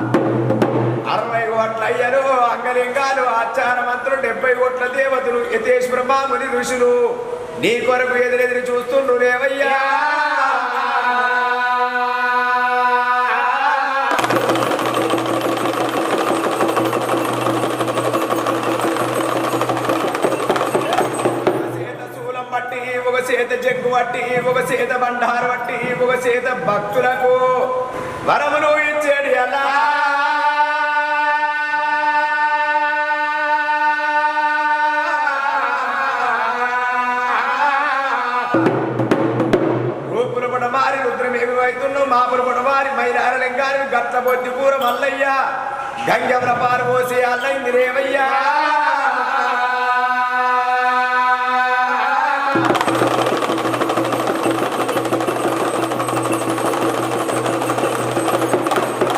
60 కోట్ల అయ్యరు అంగలింగాలు ఆచార మంత్రులు 70 కోట్ల దేవతలు యతేశ్వర మాముని ఋషులు నీ కొరకు ఎదురెదురు చూస్తుండ్రు రేవయ్యా. ఒక చేత జగ్గు పట్టి ఒక చేత బండారు పట్టి ఒక చేత భక్తులకు వరములు ఇచ్చేది అలా. రూపురపడ మారి రుద్రమేవి వైతున్నావు మాపురపడ మారి మైనారలింగారి గట్ల బొద్ది కూర మల్లయ్య గంగమ్ర పారు పోసి అల్లైంది రేవయ్యా.